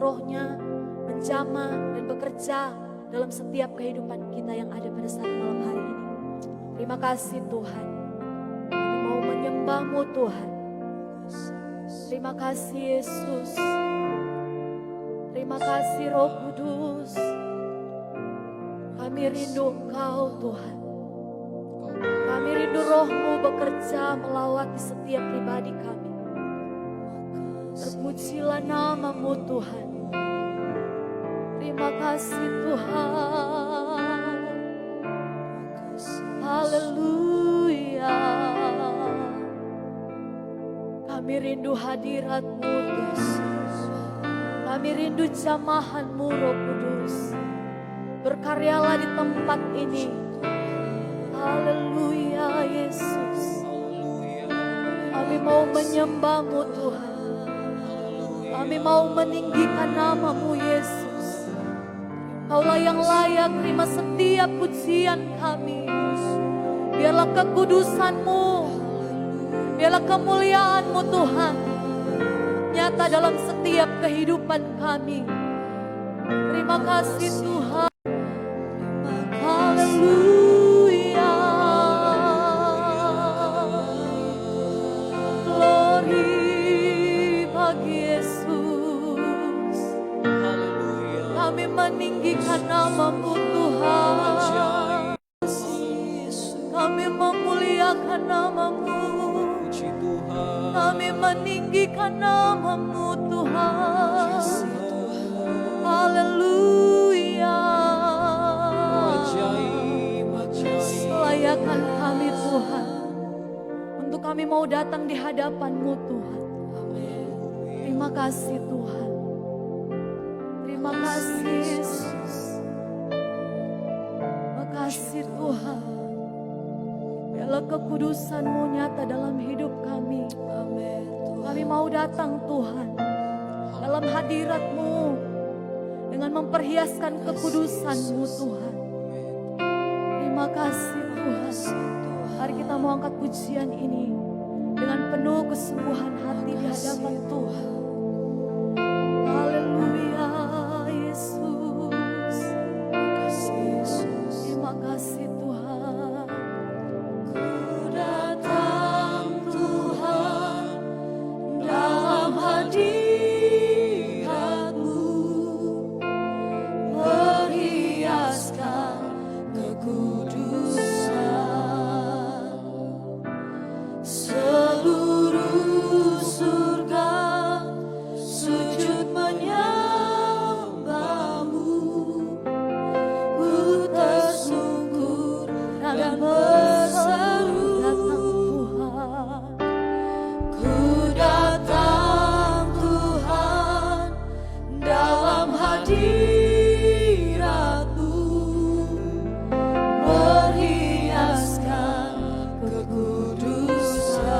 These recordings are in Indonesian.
rohnya menjamah dan bekerja dalam setiap kehidupan kita yang ada pada saat malam hari ini. Terima kasih Tuhan. Kami mau menyembah-Mu Tuhan. Terima kasih Yesus. Terima kasih Roh Kudus. Kami rindu Engkau Tuhan. Kami rindu Roh-Mu bekerja melawati setiap pribadi kami. Terpujilah nama-Mu Tuhan. Terima kasih Tuhan. Haleluya. Kami rindu hadirat-Mu Tuhan. Kami rindu jamahan-Mu Roh Kudus. Berkaryalah di tempat ini. Haleluya Yesus. Kami mau menyembah-Mu Tuhan. Kami mau meninggikan nama-Mu Yesus. Kaulah yang layak terima setiap pujian kami. Biarlah kekudusan-Mu, biarlah kemuliaan-Mu Tuhan nyata dalam setiap kehidupan kami. Terima kasih Tuhan. Haleluya. Glory bagi Yesus. Kami meninggikan nama-Mu Tuhan. Kami memuliakan nama-Mu. Kami meninggikan nama-Mu Tuhan. Haleluya. Layakan kami Tuhan. Untuk kami mau datang di hadapan-Mu Tuhan. Terima kasih Tuhan. Terima kasih Yesus. Terima kasih Tuhan. Biarlah kekudusan-Mu nyata dalam hidup kami. Kami mau datang Tuhan dalam hadirat-Mu dengan memperhiaskan kekudusan-Mu Tuhan. Terima kasih Tuhan. Mari kita mau angkat pujian ini dengan penuh kesungguhan hati di hadapan Tuhan. Haleluya Yesus. Terima kasih Tuhan. Ku datang Tuhan dalam hadirat-Mu, perhiaskan kekudusan. Seluruh surga sujud menyembah-Mu. Ku tersungkur dan berseru, datang Tuhan. Ku datang Tuhan dalam hadirat-Mu, perhiaskan kekudusan.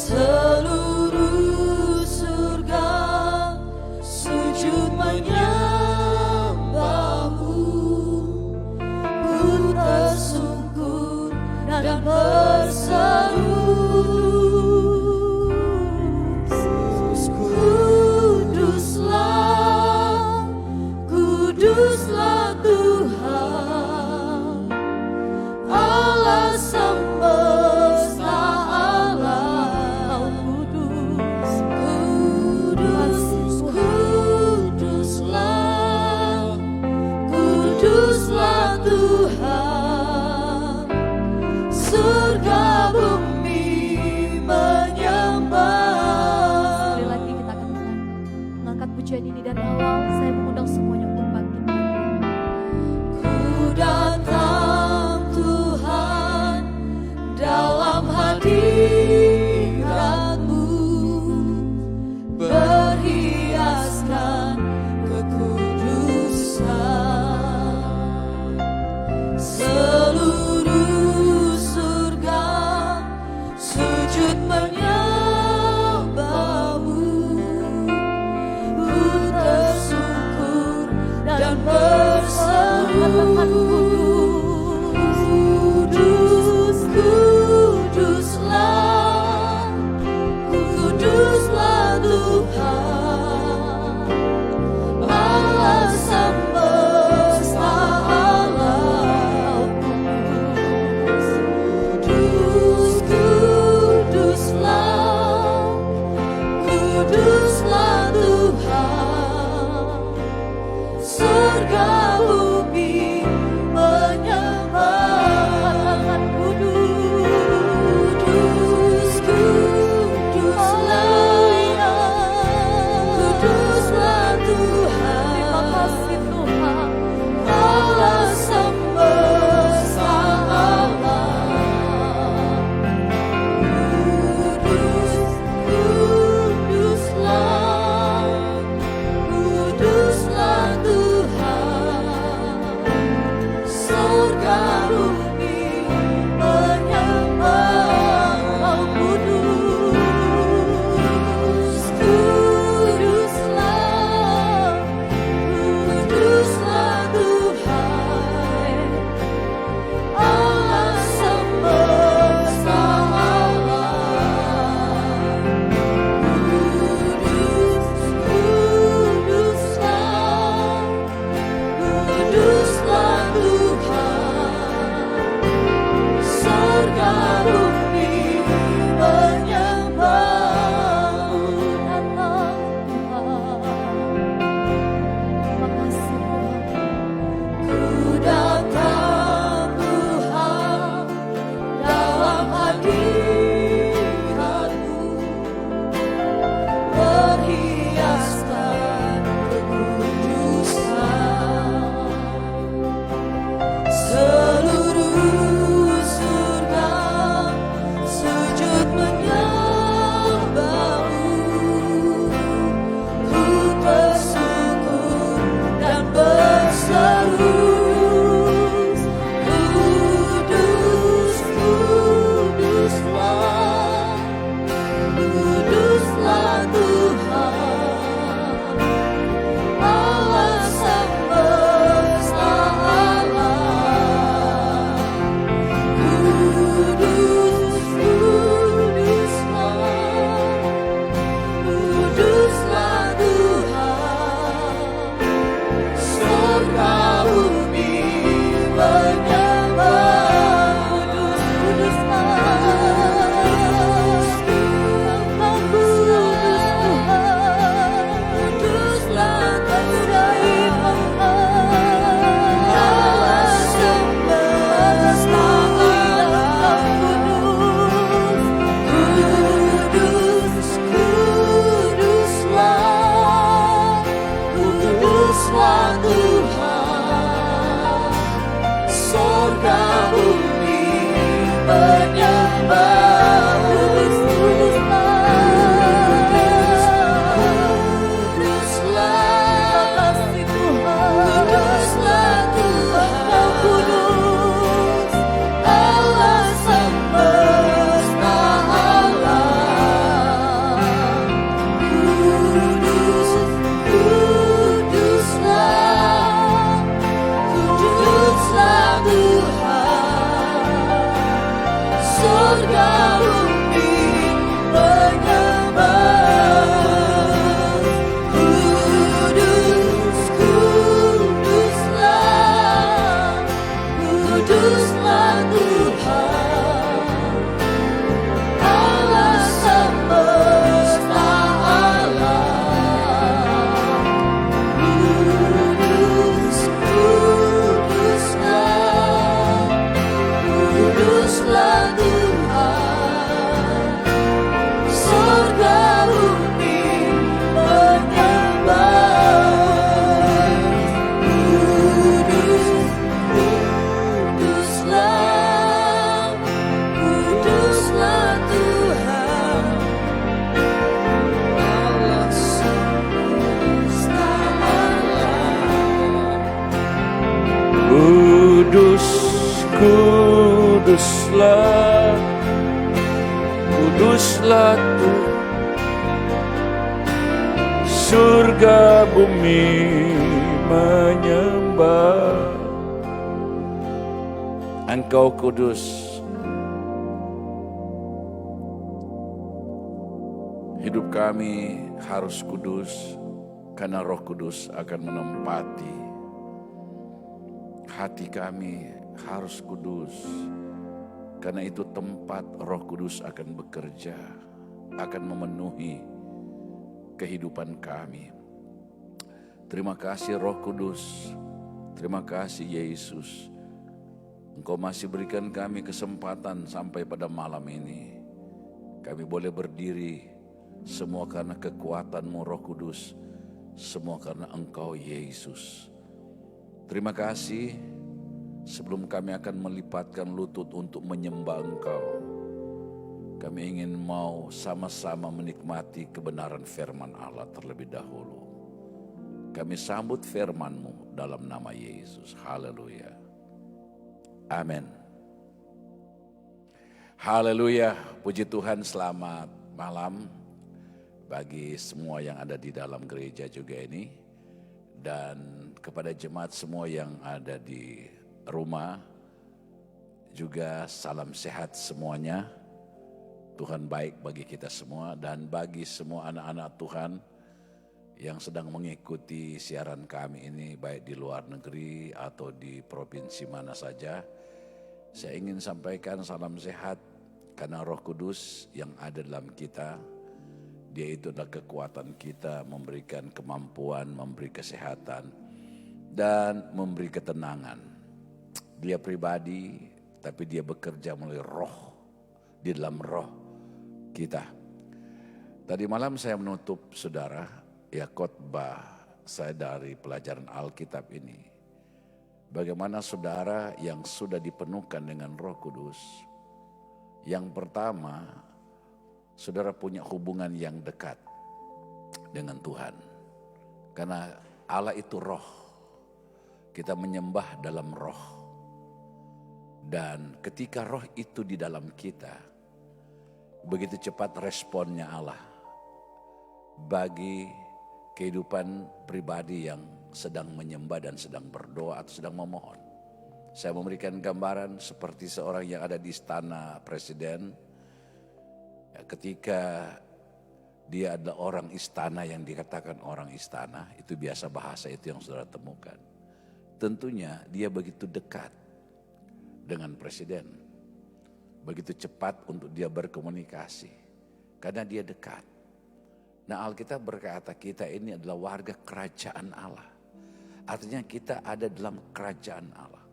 Seluruh surga sujud menyembah-Mu. Ku tersungkur dan berseru, Kuduslah, Kuduslah Tuhan Allah semesta alam. Kudus, Kudus, Kuduslah, Kuduslah Tuhan. Surga bumi menyembah. Sekali lagi kita akan mengangkat pujian ini dari awal. Saya mengundang semuanya untuk bangkit. Ku datang Tuhan dalam hadirat-Mu, perhiaskan kekudusan. Seluruh surga sujud menyembah-Mu. Ku tersungkur dan berseru, Kudus, Kuduslah, Kuduslah Tuhan kuduslah, kuduslah Tuhan. Surga bumi menyembah. Engkau kudus. Hidup kami harus kudus karena Roh Kudus akan menempati. Hati kami harus kudus karena itu tempat Roh Kudus akan bekerja, akan memenuhi kehidupan kami. Terima kasih Roh Kudus, terima kasih Yesus. Engkau masih berikan kami kesempatan sampai pada malam ini. Kami boleh berdiri, semua karena kekuatan-Mu Roh Kudus, semua karena Engkau Yesus. Terima kasih, sebelum kami akan melipatkan lutut untuk menyembah Engkau, kami ingin mau sama-sama menikmati kebenaran firman Allah terlebih dahulu. Kami sambut firman-Mu dalam nama Yesus. Haleluya. Amin. Haleluya. Puji Tuhan, selamat malam bagi semua yang ada di dalam gereja juga ini. Dan kepada jemaat semua yang ada di rumah, juga salam sehat semuanya. Tuhan baik bagi kita semua dan bagi semua anak-anak Tuhan yang sedang mengikuti siaran kami ini baik di luar negeri atau di provinsi mana saja. Saya ingin sampaikan salam sehat karena Roh Kudus yang ada dalam kita. Dia itu adalah kekuatan kita, memberikan kemampuan, memberi kesehatan dan memberi ketenangan. Dia pribadi tapi dia bekerja melalui roh, di dalam roh kita. Tadi malam saya menutup saudara, ya khotbah saya dari pelajaran Alkitab ini. Bagaimana saudara yang sudah dipenuhkan dengan Roh Kudus. Yang pertama, saudara punya hubungan yang dekat dengan Tuhan. Karena Allah itu roh. Kita menyembah dalam roh. Dan ketika roh itu di dalam kita, begitu cepat responnya Allah bagi kehidupan pribadi yang sedang menyembah dan sedang berdoa atau sedang memohon. Saya memberikan gambaran seperti seorang yang ada di istana presiden. Ketika dia adalah orang istana yang dikatakan orang istana, itu biasa bahasa itu yang saudara temukan. Tentunya dia begitu dekat dengan presiden. Begitu cepat untuk dia berkomunikasi. Karena dia dekat. Nah, Alkitab berkata kita ini adalah warga kerajaan Allah. Artinya kita ada dalam kerajaan Allah.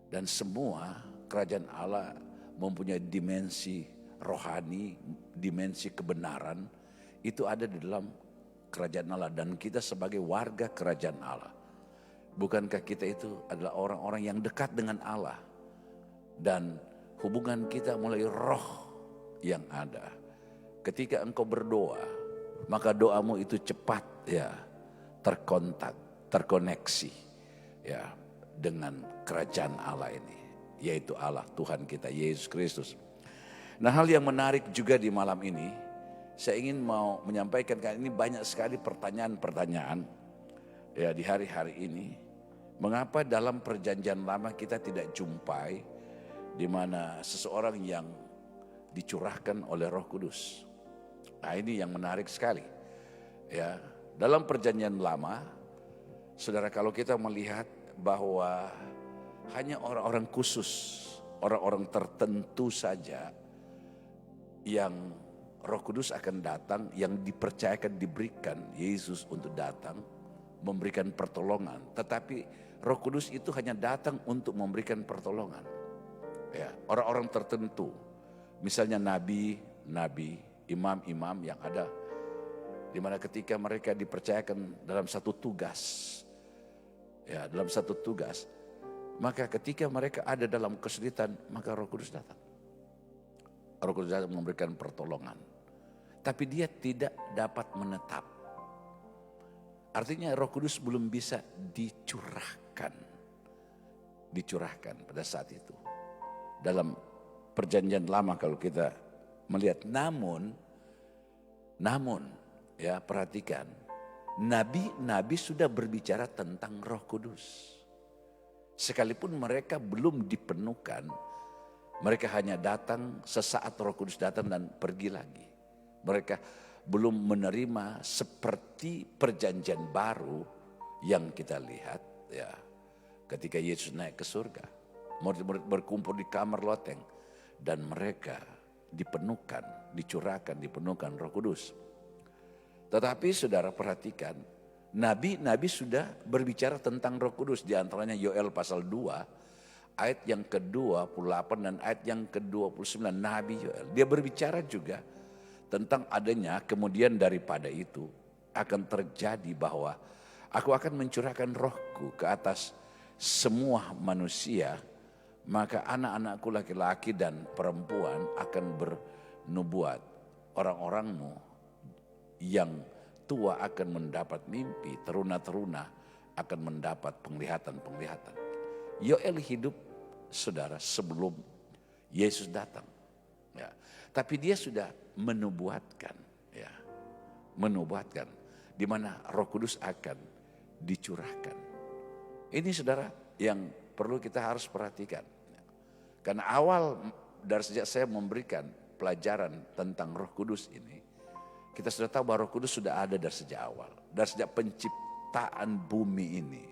Dan semua kerajaan Allah mempunyai dimensi rohani, dimensi kebenaran. Itu ada di dalam kerajaan Allah. Dan kita sebagai warga kerajaan Allah. Bukankah kita itu adalah orang-orang yang dekat dengan Allah. Dan hubungan kita mulai roh yang ada. Ketika engkau berdoa, maka doamu itu cepat ya terkontak, terkoneksi ya dengan kerajaan Allah ini, yaitu Allah Tuhan kita Yesus Kristus. Nah, hal yang menarik juga di malam ini, saya ingin mau menyampaikan karena ini banyak sekali pertanyaan-pertanyaan ya di hari-hari ini. Mengapa dalam perjanjian lama kita tidak jumpai di mana seseorang yang dicurahkan oleh Roh Kudus. Nah, ini yang menarik sekali. Ya, dalam perjanjian lama, saudara, kalau kita melihat bahwa hanya orang-orang khusus, orang-orang tertentu saja yang Roh Kudus akan datang, yang dipercayakan, diberikan Yesus untuk datang, memberikan pertolongan. Tetapi Roh Kudus itu hanya datang untuk memberikan pertolongan. Ya, orang-orang tertentu, misalnya nabi, imam-imam yang ada, di mana ketika mereka dipercayakan dalam satu tugas, ya dalam satu tugas, maka ketika mereka ada dalam kesulitan, maka Roh Kudus datang. Roh Kudus datang memberikan pertolongan, tapi dia tidak dapat menetap. Artinya Roh Kudus belum bisa dicurahkan pada saat itu. dalam perjanjian lama kalau kita melihat. Namun ya perhatikan, nabi-nabi sudah berbicara tentang Roh Kudus. Sekalipun mereka belum dipenuhkan, mereka hanya datang sesaat Roh Kudus datang dan pergi lagi. Mereka belum menerima seperti perjanjian baru yang kita lihat ya ketika Yesus naik ke surga. Murid-murid berkumpul di kamar loteng dan mereka dipenuhkan Roh Kudus. Tetapi saudara perhatikan, nabi-nabi sudah berbicara tentang Roh Kudus, di antaranya Yoel pasal 2 ayat yang ke-28 dan ayat yang ke-29. Nabi Yoel, dia berbicara juga tentang adanya kemudian daripada itu akan terjadi bahwa aku akan mencurahkan rohku ke atas semua manusia, maka anak-anakku laki-laki dan perempuan akan bernubuat. Orang-orangmu yang tua akan mendapat mimpi, teruna-teruna akan mendapat penglihatan-penglihatan. Yoel hidup saudara sebelum Yesus datang. Ya. Tapi dia sudah menubuatkan, ya, menubuatkan di mana Roh Kudus akan dicurahkan. Ini saudara yang perlu kita harus perhatikan. Karena awal dari sejak saya memberikan pelajaran tentang Roh Kudus ini, kita sudah tahu bahwa Roh Kudus sudah ada dari sejak awal, dari sejak penciptaan bumi ini,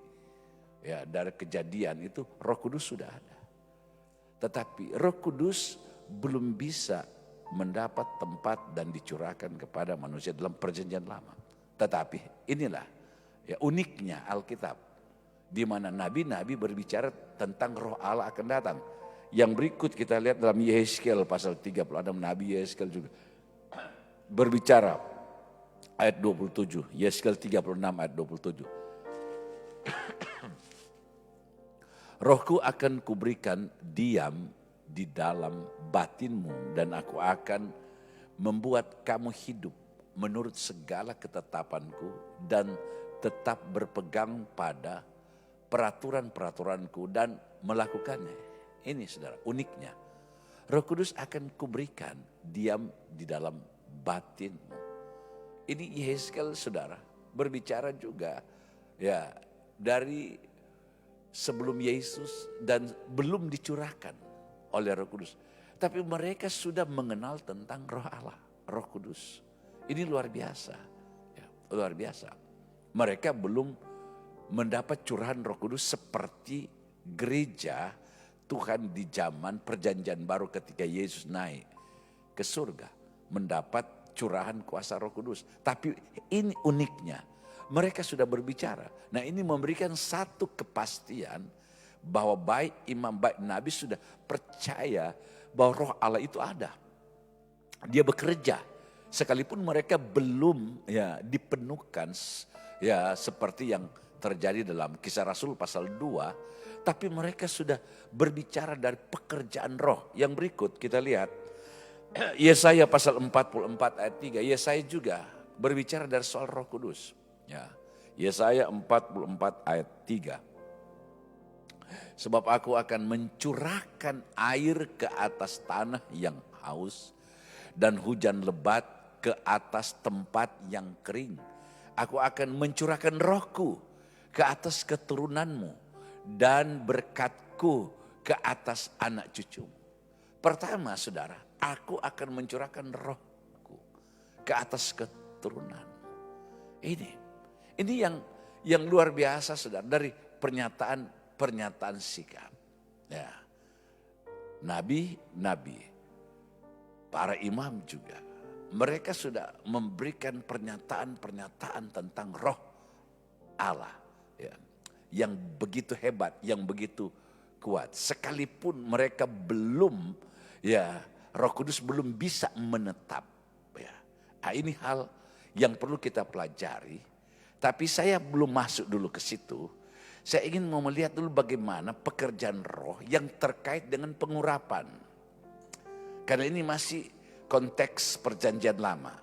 ya dari kejadian itu Roh Kudus sudah ada. Tetapi Roh Kudus belum bisa mendapat tempat dan dicurahkan kepada manusia dalam perjanjian lama. Tetapi inilah ya uniknya Alkitab, di mana nabi-nabi berbicara tentang Roh Allah akan datang. Yang berikut kita lihat dalam Yehezkiel pasal 36, Nabi Yehezkiel juga berbicara ayat 27, Yehezkiel 36 ayat 27. Rohku akan kuberikan diam di dalam batinmu dan aku akan membuat kamu hidup menurut segala ketetapanku dan tetap berpegang pada peraturan-peraturanku dan melakukannya. Ini saudara uniknya, Roh Kudus akan kuberikan diam di dalam batinmu. Ini Yehezkiel saudara berbicara juga ya dari sebelum Yesus dan belum dicurahkan oleh Roh Kudus. Tapi mereka sudah mengenal tentang Roh Allah, Roh Kudus. Ini luar biasa, ya, luar biasa. Mereka belum mendapat curahan Roh Kudus seperti gereja Tuhan di zaman perjanjian baru ketika Yesus naik ke surga. Mendapat curahan kuasa Roh Kudus. Tapi ini uniknya, mereka sudah berbicara. Nah ini memberikan satu kepastian bahwa baik imam baik nabi sudah percaya bahwa Roh Allah itu ada. Dia bekerja. Sekalipun mereka belum ya dipenuhkan ya seperti yang terjadi dalam Kisah Rasul pasal 2. Tapi mereka sudah berbicara dari pekerjaan roh. Yang berikut kita lihat. Yesaya pasal 44 ayat 3. Yesaya juga berbicara dari soal Roh Kudus. Ya. Yesaya 44 ayat 3. Sebab aku akan mencurahkan air ke atas tanah yang haus. Dan hujan lebat ke atas tempat yang kering. Aku akan mencurahkan rohku ke atas keturunanmu. Dan berkatku ke atas anak cucu. Pertama saudara, aku akan mencurahkan rohku ke atas keturunan. Ini yang luar biasa saudara, dari pernyataan sikap. Ya. Nabi, para imam juga, mereka sudah memberikan pernyataan tentang Roh Allah. Ya. Yang begitu hebat, yang begitu kuat. Sekalipun mereka belum, ya Roh Kudus belum bisa menetap. Ya. Nah, ini hal yang perlu kita pelajari. Tapi saya belum masuk dulu ke situ. Saya ingin mau melihat dulu bagaimana pekerjaan roh yang terkait dengan pengurapan. Karena ini masih konteks perjanjian lama.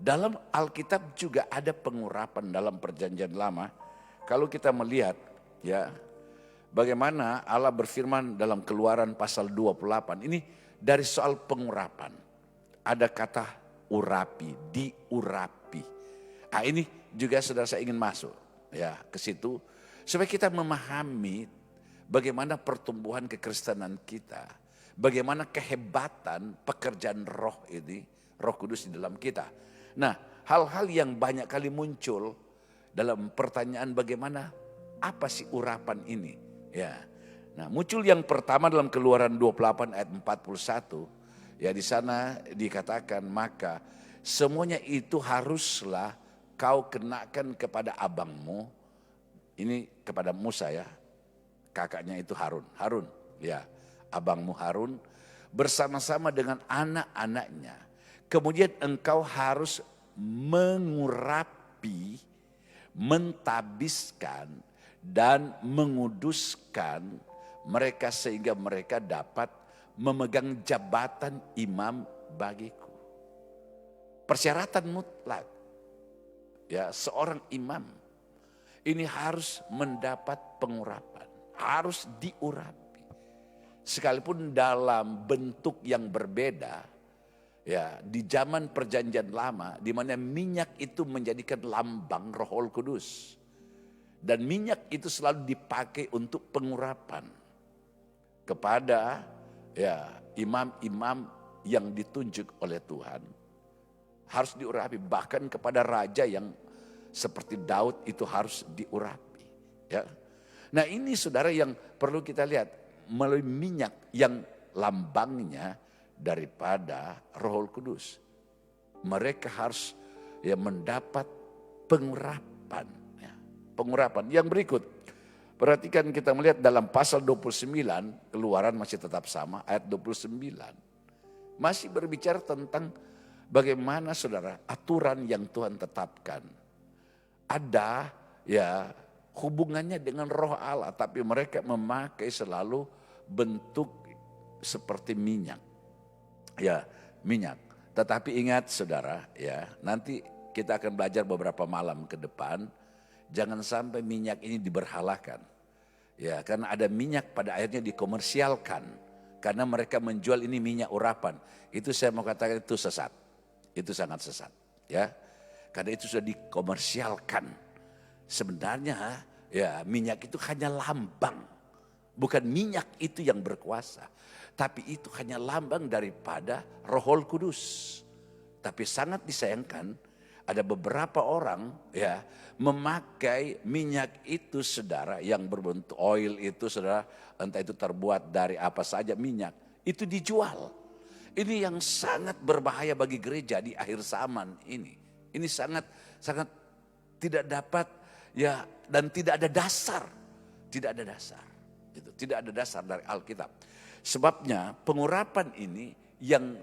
Dalam Alkitab juga ada pengurapan dalam perjanjian lama. Kalau kita melihat ya Bagaimana Allah berfirman dalam Keluaran pasal 28. Ini dari soal pengurapan. Ada kata urapi, diurapi. Nah, ini juga saudara saya ingin masuk ya ke situ supaya kita memahami bagaimana pertumbuhan kekristenan kita, bagaimana kehebatan pekerjaan roh ini, Roh Kudus di dalam kita. Nah, hal-hal yang banyak kali muncul dalam pertanyaan bagaimana apa sih urapan ini? Ya. Nah, muncul yang pertama dalam Keluaran 28 ayat 41. Ya, di sana dikatakan maka semuanya itu haruslah kau kenakan kepada abangmu. Ini kepada Musa ya. Kakaknya itu Harun. Harun, ya. Abangmu Harun bersama-sama dengan anak-anaknya. Kemudian engkau harus mengurapi, mentabiskan dan menguduskan mereka sehingga mereka dapat memegang jabatan imam bagiku. Persyaratan mutlak. Ya, seorang imam ini harus mendapat pengurapan, harus diurapi. Sekalipun dalam bentuk yang berbeda, ya, di zaman Perjanjian Lama di mana minyak itu menjadikan lambang Roh Kudus. Dan minyak itu selalu dipakai untuk pengurapan kepada ya imam-imam yang ditunjuk oleh Tuhan. Harus diurapi, bahkan kepada raja yang seperti Daud itu harus diurapi. Ya. Nah, ini saudara yang perlu kita lihat melalui minyak yang lambangnya daripada Roh Kudus. Mereka harus ya mendapat pengurapan. Ya. Pengurapan yang berikut. Perhatikan kita melihat dalam pasal 29, Keluaran masih tetap sama, ayat 29. Masih berbicara tentang bagaimana saudara aturan yang Tuhan tetapkan. Ada ya hubungannya dengan roh Allah, tapi mereka memakai selalu bentuk seperti minyak. Ya, minyak. Tetapi ingat saudara ya, nanti kita akan belajar beberapa malam ke depan. Jangan sampai minyak ini diberhalakan. Ya, karena ada minyak pada akhirnya dikomersialkan. Karena mereka menjual ini minyak urapan. Itu saya mau katakan itu sesat. Itu sangat sesat. Ya, karena itu sudah dikomersialkan. Sebenarnya ya minyak itu hanya lambang. Bukan minyak itu yang berkuasa. Tapi itu hanya lambang daripada Roh Kudus. Tapi sangat disayangkan ada beberapa orang ya memakai minyak itu saudara yang berbentuk oil itu saudara, entah itu terbuat dari apa saja minyak, itu dijual. Ini yang sangat berbahaya bagi gereja di akhir zaman ini. Ini sangat tidak dapat ya dan tidak ada dasar. Tidak ada dasar. Itu tidak ada dasar dari Alkitab. Sebabnya pengurapan ini yang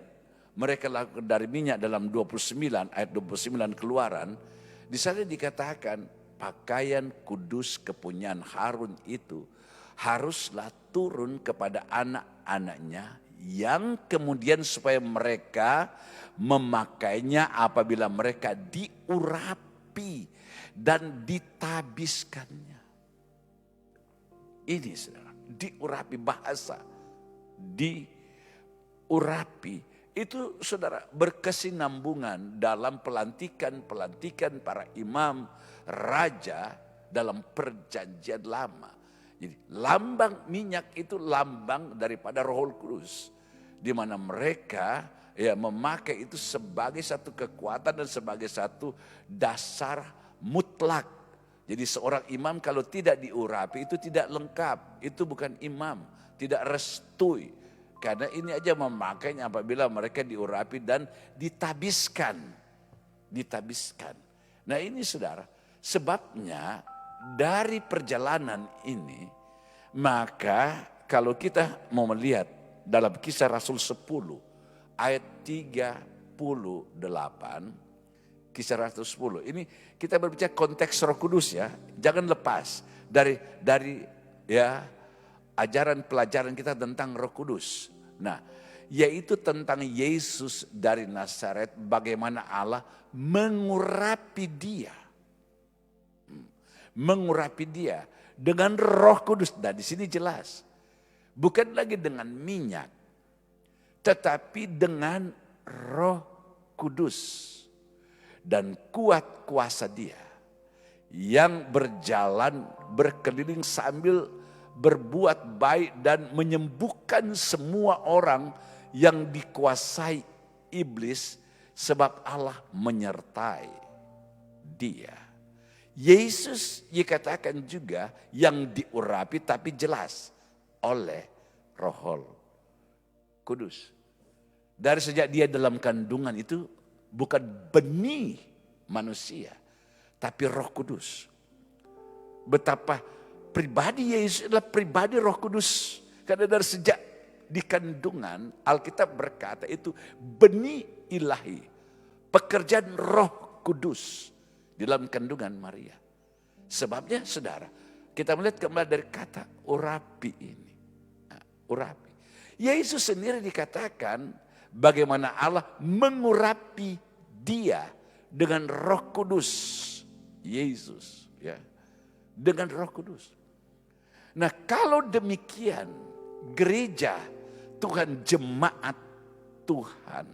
mereka lakukan dari minyak dalam 29 ayat 29 Keluaran, di sana dikatakan pakaian kudus kepunyaan Harun itu haruslah turun kepada anak-anaknya yang kemudian supaya mereka memakainya apabila mereka diurapi dan ditabiskannya. Ini saudara, diurapi bahasa, diurapi. Itu saudara berkesinambungan dalam pelantikan para imam, raja dalam perjanjian lama. Jadi lambang minyak itu lambang daripada Roh Kudus. Di mana mereka ya memakai itu sebagai satu kekuatan dan sebagai satu dasar mutlak. Jadi seorang imam kalau tidak diurapi itu tidak lengkap. Itu bukan imam, tidak restui. Karena ini aja memakainya apabila mereka diurapi dan ditabiskan. Ditabiskan. Nah ini saudara, sebabnya dari perjalanan ini, maka kalau kita mau melihat dalam Kisah Rasul 10 ayat 38, Kisah Rasul 10, ini kita berbicara konteks Roh Kudus ya, jangan lepas dari ya ajaran pelajaran kita tentang Roh Kudus. Nah, yaitu tentang Yesus dari Nazaret, bagaimana Allah mengurapi dia. Mengurapi dia Dengan Roh Kudus. Nah, di sini jelas. Bukan lagi dengan minyak, tetapi dengan Roh Kudus dan kuat kuasa Dia yang berjalan berkeliling sambil berbuat baik dan menyembuhkan semua orang yang dikuasai iblis, sebab Allah menyertai dia. Yesus dikatakan juga yang diurapi tapi jelas oleh Roh Kudus. Dari sejak dia dalam kandungan itu bukan benih manusia, tapi Roh Kudus. Betapa pribadi Yesus adalah pribadi Roh Kudus. Karena dari sejak di kandungan, Alkitab berkata itu benih ilahi. Pekerjaan Roh Kudus di dalam kandungan Maria. Sebabnya saudara, kita melihat kembali dari kata urapi ini. Nah, urapi. Yesus sendiri dikatakan bagaimana Allah mengurapi dia dengan Roh Kudus. Yesus, ya, dengan Roh Kudus. Nah, kalau demikian, gereja Tuhan, jemaat Tuhan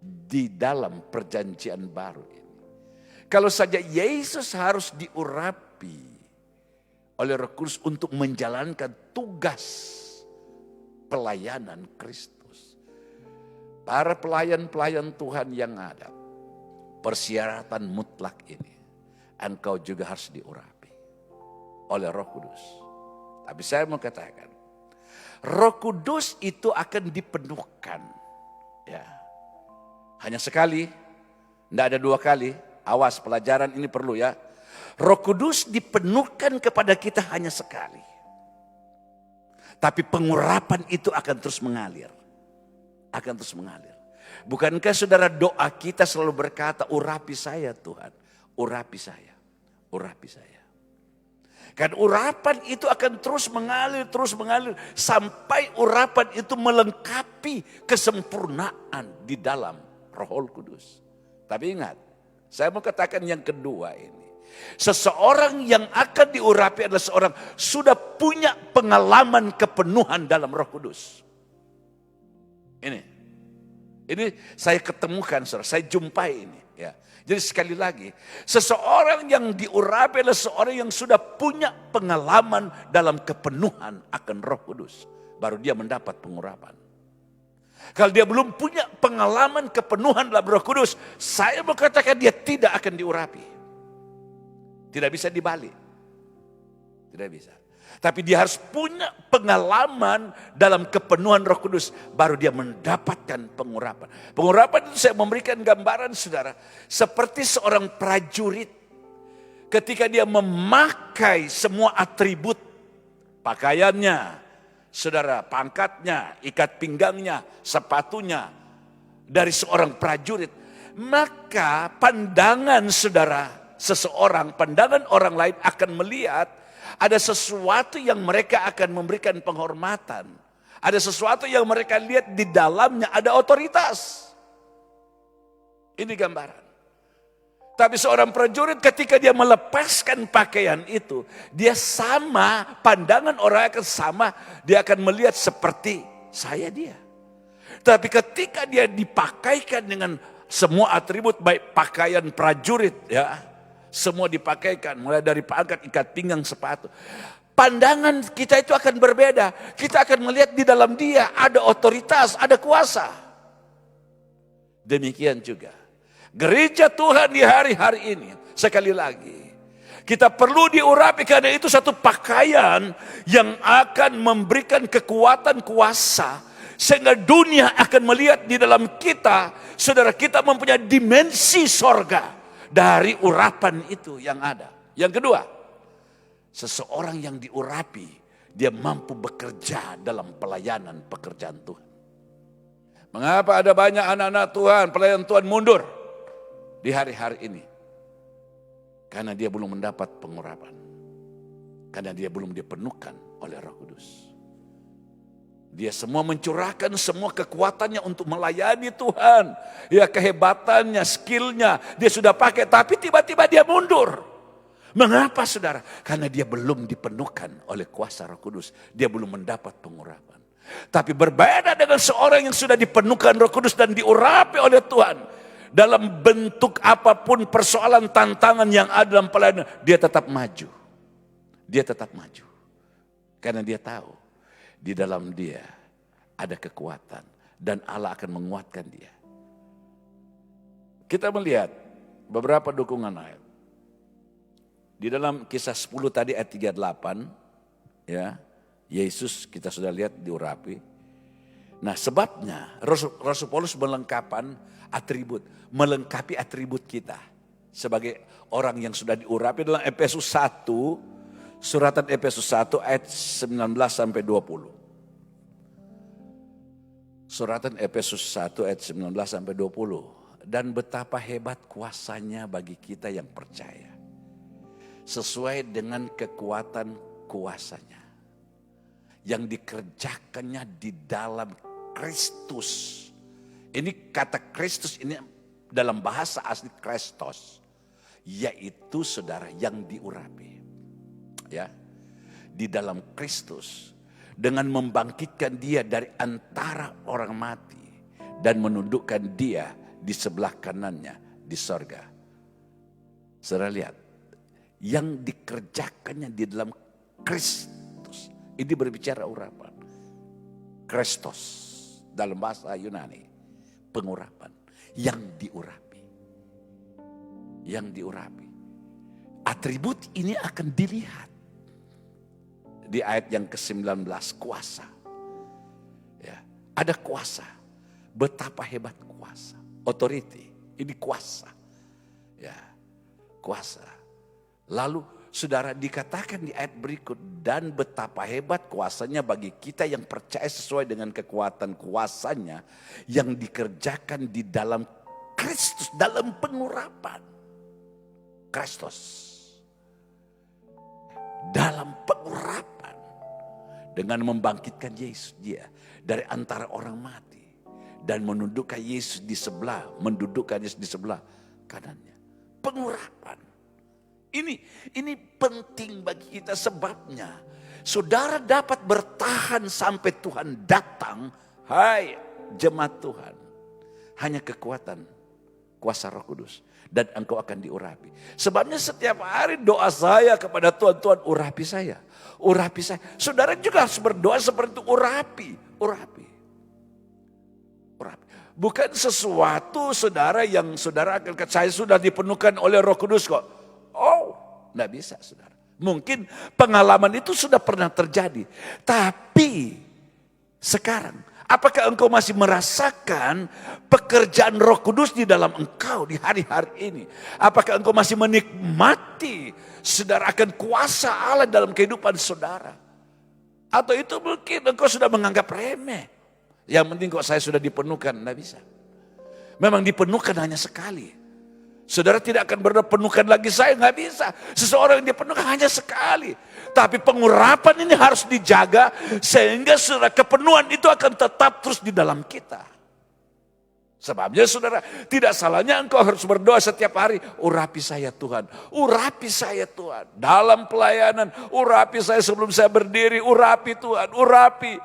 di dalam perjanjian baru ini, kalau saja Yesus harus diurapi oleh Roh Kudus untuk menjalankan tugas pelayanan Kristus. Para pelayan-pelayan Tuhan yang ada, persyaratan mutlak ini, engkau juga harus diurapi oleh Roh Kudus. Tapi saya mau katakan, Roh Kudus itu akan dipenuhkan. Ya, hanya sekali, tidak ada dua kali. Awas, pelajaran ini perlu ya. Roh Kudus dipenuhkan kepada kita hanya sekali. Tapi pengurapan itu akan terus mengalir. Akan terus mengalir. Bukankah saudara doa kita selalu berkata, urapi saya Tuhan, urapi saya, urapi saya. Kan urapan itu akan terus mengalir sampai urapan itu melengkapi kesempurnaan di dalam Roh Kudus. Tapi ingat, saya mau katakan yang kedua ini. Seseorang yang akan diurapi adalah seorang sudah punya pengalaman kepenuhan dalam Roh Kudus. Ini saya ketemukan, saya jumpai ini. Ya. Jadi sekali lagi, seseorang yang diurapi adalah seorang yang sudah punya pengalaman dalam kepenuhan akan Roh Kudus. Baru dia mendapat pengurapan. Kalau dia belum punya pengalaman kepenuhan dalam Roh Kudus, saya mau katakan dia tidak akan diurapi. Tidak bisa dibalik. Tidak bisa. Tapi dia harus punya pengalaman dalam kepenuhan Roh Kudus. Baru dia mendapatkan pengurapan. Pengurapan itu saya memberikan gambaran saudara. Seperti seorang prajurit. Ketika dia memakai semua atribut. Pakaiannya, saudara, pangkatnya, ikat pinggangnya, sepatunya. Dari seorang prajurit. Maka pandangan saudara, seseorang, pandangan orang lain akan melihat ada sesuatu yang mereka akan memberikan penghormatan. Ada sesuatu yang mereka lihat di dalamnya ada otoritas. Ini gambaran. Tapi seorang prajurit ketika dia melepaskan pakaian itu, dia sama, pandangan orang akan sama, dia akan melihat seperti saya dia. Tapi ketika dia dipakaikan dengan semua atribut baik pakaian prajurit ya, semua dipakaikan, mulai dari pangkat, ikat pinggang, sepatu. Pandangan kita itu akan berbeda. Kita akan melihat di dalam dia ada otoritas, ada kuasa. Demikian juga gereja Tuhan di hari-hari ini. Sekali lagi, kita perlu diurapi karena itu satu pakaian yang akan memberikan kekuatan kuasa. Sehingga dunia akan melihat di dalam kita, saudara kita mempunyai dimensi sorga. Dari urapan itu yang ada. Yang kedua, seseorang yang diurapi, dia mampu bekerja dalam pelayanan pekerjaan Tuhan. Mengapa ada banyak anak-anak Tuhan, pelayan Tuhan mundur di hari-hari ini? Karena dia belum mendapat pengurapan. Karena dia belum dipenuhkan oleh Roh Kudus. Dia semua mencurahkan semua kekuatannya untuk melayani Tuhan. Ya kehebatannya, skillnya dia sudah pakai. Tapi tiba-tiba dia mundur. Mengapa saudara? Karena dia belum dipenuhkan oleh kuasa Roh Kudus. Dia belum mendapat pengurapan. Tapi berbeda dengan seorang yang sudah dipenuhkan Roh Kudus dan diurapi oleh Tuhan. Dalam bentuk apapun persoalan tantangan yang ada dalam pelayanan, dia tetap maju. Dia tetap maju. Karena dia tahu di dalam dia ada kekuatan dan Allah akan menguatkan dia. Kita melihat beberapa dukungan ayat. Di dalam Kisah 10 tadi ayat 38, ya, Yesus kita sudah lihat diurapi. Nah, sebabnya Rasul Paulus melengkapi atribut kita sebagai orang yang sudah diurapi dalam Efesus 1, suratan Efesus 1 ayat 19 sampai 20. Suratan Efesus 1 ayat 19 sampai 20. Dan betapa hebat kuasanya bagi kita yang percaya. Sesuai dengan kekuatan kuasanya. Yang dikerjakannya di dalam Kristus. Ini kata Kristus ini dalam bahasa asli Kristos. Yaitu saudara yang diurapi. Ya, di dalam Kristus. Dengan membangkitkan dia dari antara orang mati. Dan menundukkan dia di sebelah kanannya di sorga. Saudara lihat. Yang dikerjakannya di dalam Kristus. Ini berbicara urapan. Kristos dalam bahasa Yunani. Pengurapan. Yang diurapi. Yang diurapi. Atribut ini akan dilihat. Di ayat yang ke-19 kuasa. Ya, ada kuasa. Betapa hebat kuasa. Authority. Ini kuasa. Ya, kuasa. Lalu saudara dikatakan di ayat berikut. Dan betapa hebat kuasanya bagi kita yang percaya sesuai dengan kekuatan kuasanya. Yang dikerjakan di dalam Kristus. Dalam pengurapan. Kristus. Dalam pengurapan. Dengan membangkitkan Yesus dia. Dari antara orang mati. Dan menundukkan Yesus di sebelah. Mendudukkan Yesus di sebelah kanannya. Pengurapan. Ini penting bagi kita sebabnya. Saudara dapat bertahan sampai Tuhan datang. Hai jemaat Tuhan. Hanya kekuatan kuasa Roh Kudus. Dan engkau akan diurapi. Sebabnya setiap hari doa saya kepada Tuhan. Tuhan urapi saya. Urapi saya. Saudara juga harus berdoa seperti itu. Urapi. Urapi. Urapi. Bukan sesuatu saudara yang saudara akan kata saya sudah dipenuhkan oleh Roh Kudus kok. Oh, enggak bisa saudara. Mungkin pengalaman itu sudah pernah terjadi. Tapi sekarang, apakah engkau masih merasakan pekerjaan Roh Kudus di dalam engkau di hari-hari ini? Apakah engkau masih menikmati saudara akan kuasa Allah dalam kehidupan saudara? Atau itu mungkin engkau sudah menganggap remeh. Yang penting kok saya sudah dipenuhkan, enggak bisa. Memang dipenuhkan hanya sekali. Saudara tidak akan berpenuhkan lagi saya, nggak bisa. Seseorang yang dipenuhkan hanya sekali. Tapi pengurapan ini harus dijaga sehingga saudara kepenuhan itu akan tetap terus di dalam kita. Sebabnya saudara tidak salahnya engkau harus berdoa setiap hari. Urapi saya Tuhan, urapi saya Tuhan. Dalam pelayanan, urapi saya sebelum saya berdiri, urapi Tuhan, urapi.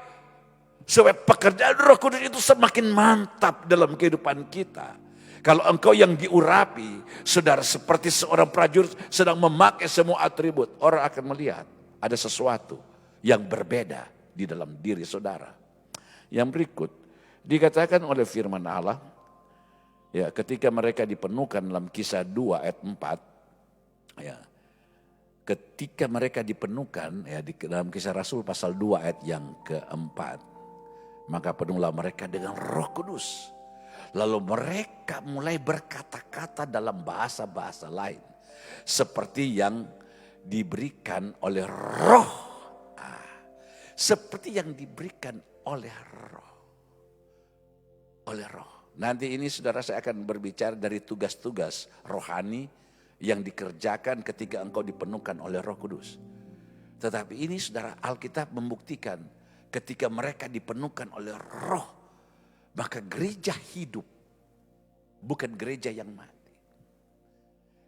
Supaya pekerjaan Roh Kudus itu semakin mantap dalam kehidupan kita. Kalau engkau yang diurapi, saudara seperti seorang prajurit sedang memakai semua atribut. Orang akan melihat ada sesuatu yang berbeda di dalam diri saudara. Yang berikut, dikatakan oleh firman Allah, ya, ketika mereka dipenuhkan dalam Kisah 2 ayat 4, ya, ketika mereka dipenuhkan, ya, dalam Kisah Rasul pasal 2 ayat yang keempat, maka penuhlah mereka dengan Roh Kudus. Lalu mereka mulai berkata-kata dalam bahasa-bahasa lain. Seperti yang diberikan oleh Roh. Seperti yang diberikan oleh Roh. Oleh Roh. Nanti ini saudara saya akan berbicara dari tugas-tugas rohani yang dikerjakan ketika engkau dipenuhkan oleh Roh Kudus. Tetapi ini saudara Alkitab membuktikan ketika mereka dipenuhkan oleh Roh. Maka gereja hidup, bukan gereja yang mati.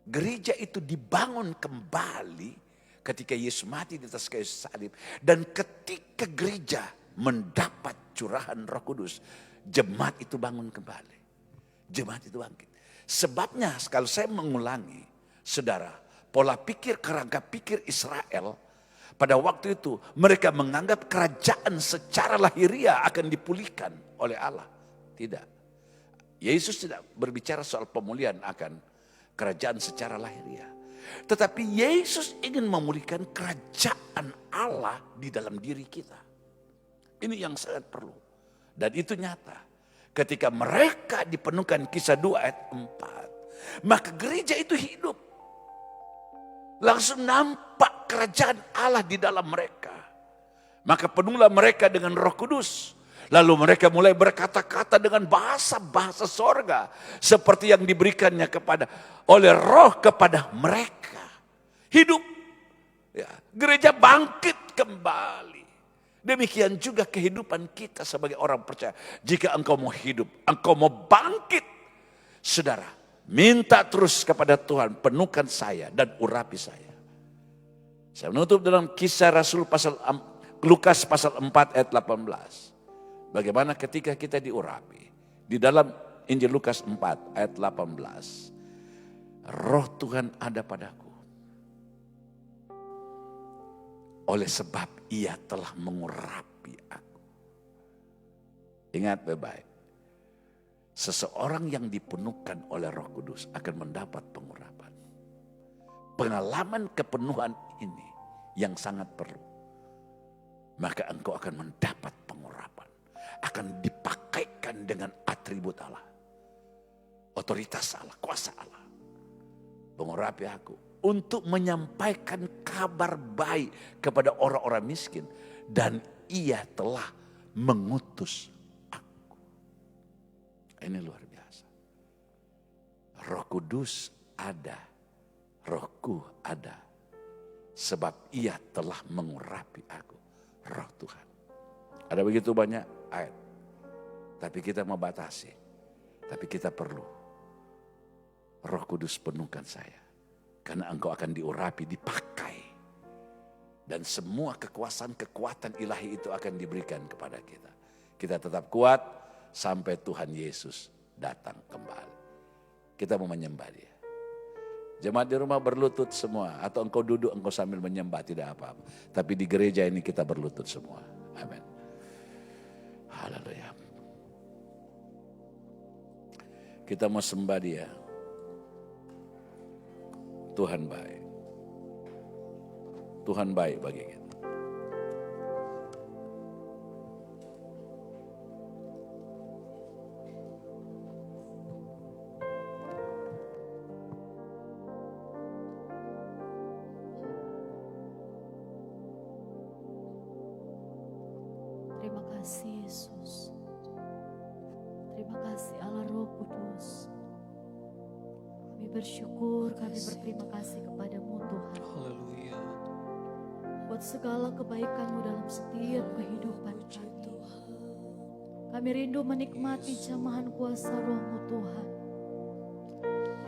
Gereja itu dibangun kembali ketika Yesus mati di atas kayu salib. Dan ketika gereja mendapat curahan Roh Kudus, jemaat itu bangun kembali. Jemaat itu bangkit. Sebabnya kalau saya mengulangi, saudara, pola pikir, kerangka pikir Israel pada waktu itu mereka menganggap kerajaan secara lahiriah akan dipulihkan oleh Allah. Tidak. Yesus tidak berbicara soal pemulihan akan kerajaan secara lahiriah. Tetapi Yesus ingin memulihkan kerajaan Allah di dalam diri kita. Ini yang sangat perlu. Dan itu nyata. Ketika mereka dipenuhkan Kisah 2 ayat 4. Maka gereja itu hidup. Langsung nampak kerajaan Allah di dalam mereka. Maka penuhlah mereka dengan Roh Kudus. Lalu mereka mulai berkata-kata dengan bahasa-bahasa sorga. Seperti yang diberikannya oleh Roh kepada mereka. Hidup. Ya, gereja bangkit kembali. Demikian juga kehidupan kita sebagai orang percaya. Jika engkau mau hidup, engkau mau bangkit. Saudara, minta terus kepada Tuhan, penuhkan saya dan urapi saya. Saya menutup dalam Kisah Rasul Lukas pasal 4 ayat 18. Bagaimana ketika kita diurapi. Di dalam Injil Lukas 4 ayat 18. Roh Tuhan ada padaku. Oleh sebab ia telah mengurapi aku. Ingat baik-baik. Seseorang yang dipenuhkan oleh Roh Kudus akan mendapat pengurapan. Pengalaman kepenuhan ini yang sangat perlu. Maka engkau akan mendapat pengurapan. Akan dipakaikan dengan atribut Allah. Otoritas Allah, kuasa Allah. Mengurapi aku. Untuk menyampaikan kabar baik kepada orang-orang miskin. Dan ia telah mengutus aku. Ini luar biasa. Roh Kudus ada. Rohku ada. Sebab ia telah mengurapi aku. Roh Tuhan. Ada begitu banyak ayat. Tapi kita membatasi. Tapi kita perlu. Roh Kudus penuhkan saya. Karena engkau akan diurapi, dipakai. Dan semua kekuatan ilahi itu akan diberikan kepada kita. Kita tetap kuat sampai Tuhan Yesus datang kembali. Kita mau menyembah Dia. Jemaat di rumah berlutut semua. Atau engkau duduk, engkau sambil menyembah, tidak apa-apa. Tapi di gereja ini kita berlutut semua. Amin. Haleluya. Kita mau sembah Dia. Tuhan baik. Tuhan baik bagi kita. Terima kasih Yesus. Terima kasih Allah Roh Kudus. Kami bersyukur, kami berterima kasih kepadamu Tuhan. Haleluya. Buat segala kebaikan-Mu dalam setiap kehidupan kami. Kami rindu menikmati jamahan kuasa Roh-Mu Tuhan.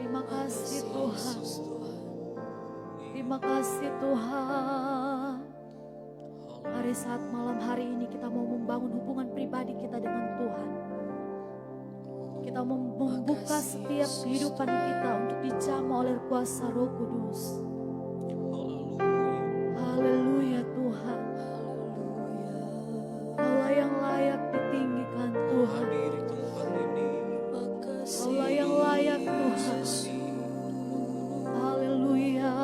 Terima kasih Tuhan. Terima kasih Tuhan. Hari saat malam hari ini kita mau membangun hubungan pribadi kita dengan Tuhan. Kita membuka setiap kehidupan kita untuk dijamah oleh kuasa Roh Kudus. Haleluya Tuhan. Kaulah yang layak ditinggikan Tuhan. Kaulah yang layak Tuhan. Haleluya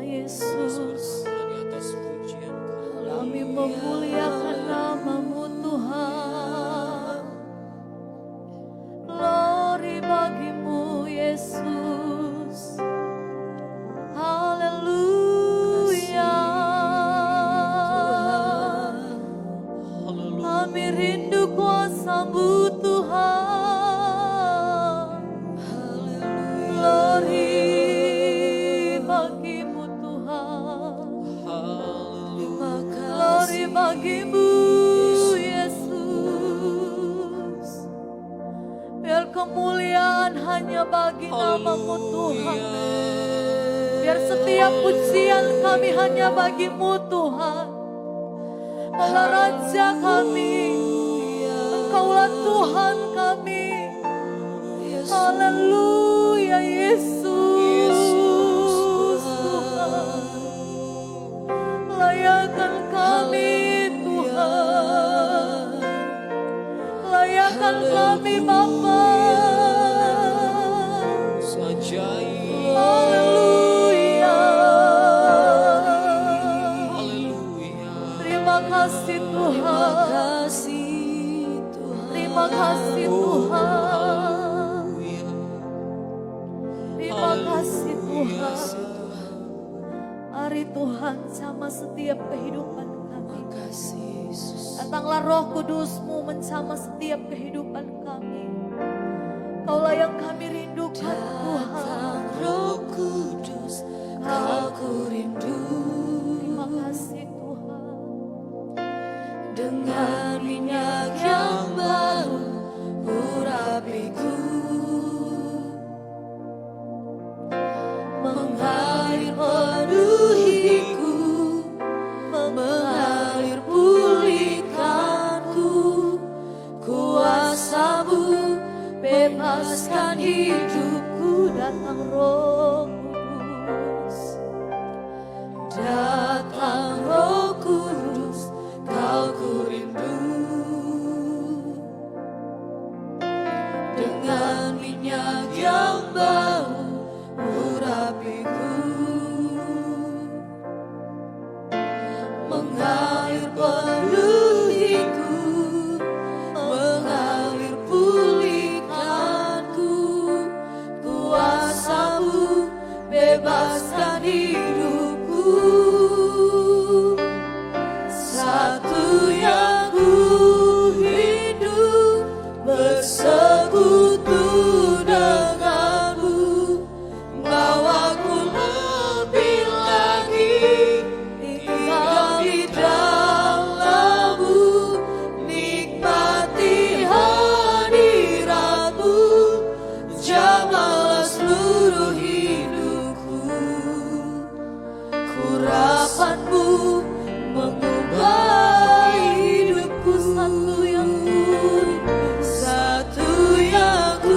Yesus. Kami memuliakan nama-Mu Tuhan. Glory bagi-Mu Yesus. Haleluya. Kami rindu kuasa-Mu Tuhan. Glory bagi-Mu Tuhan. Glory bagi-Mu Yesus. Biar kemuliaan hanya bagi nama-Mu Tuhan. Biar setiap pujian kami hanya bagi-Mu Tuhan. Kaulah Raja kami, Engkaulah Tuhan kami. Haleluya Yesus Tuhan. Layakan kami Tuhan, layakan kami Bapa. Haleluya. Terima kasih Tuhan. Terima kasih Tuhan. Terima kasih Tuhan. Mari Tuhan sama setiap kehidupan kami. Datanglah Roh Kudus-Mu menjamah setiap kehidupan kami. Kaulah yang kami rindukan Tuhan. Roh Kudus, Kau ku rindu. Terima kasih Tuhan. Dengan minyak yang baru urapiku, mengalir penuhiku, mengalir pulihkanku. Kuasa-Mu bebaskan hidupku. Datang Roh Kudus. Datang Roh Kudus, Kau ku rindu. Dengan minyak yang baru urapiku, mengalir penuhiku, mengalir pulihkanku. Kuasa-Mu bebaskan hidupku. Satu yang ku rindu, bersekutu denganmu. Bawaku lebih lagi tinggal di dalam-Mu, nikmati hadirat-Mu. Jamahlah seluruh hidupku. Kurapan-Mu mengubah hidupku. Satu yang ku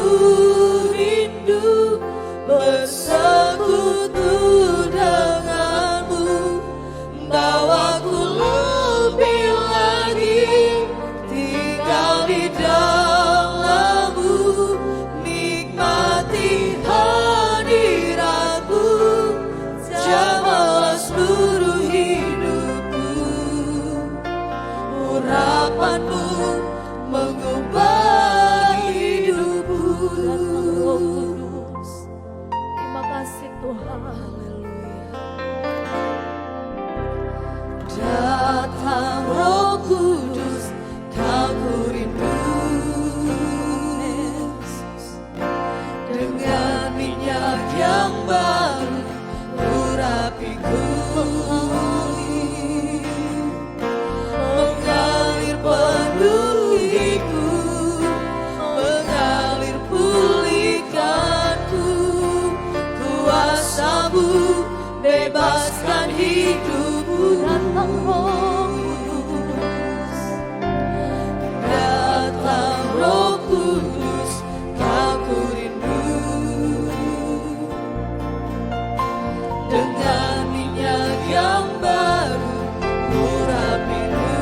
rindu, bersekutu denganmu. Bawaku lebih lagi tinggal di dalam-Mu, nikmati hadirat-Mu. Jamahlah seluruh hidupku. Urapan-Mu mengubah hidupku. Datang Roh Kudus. Terima kasih Tuhan. Datang Roh Kudus, Kau ku rindu. Dengan minyak yang baru urapiku, mengalir penuhiku, mengalir pulihkanku. Kuasa-Mu bebaskan hidupku. Datang Roh Kudus. Datang Roh Kudus, Kau ku rindu. Dengan minyak yang baru urapiku,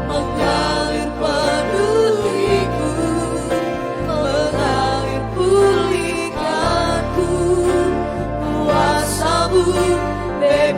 mengalir penuhiku, mengalir pulihkanku. Kuasa-Mu bebaskan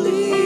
Terima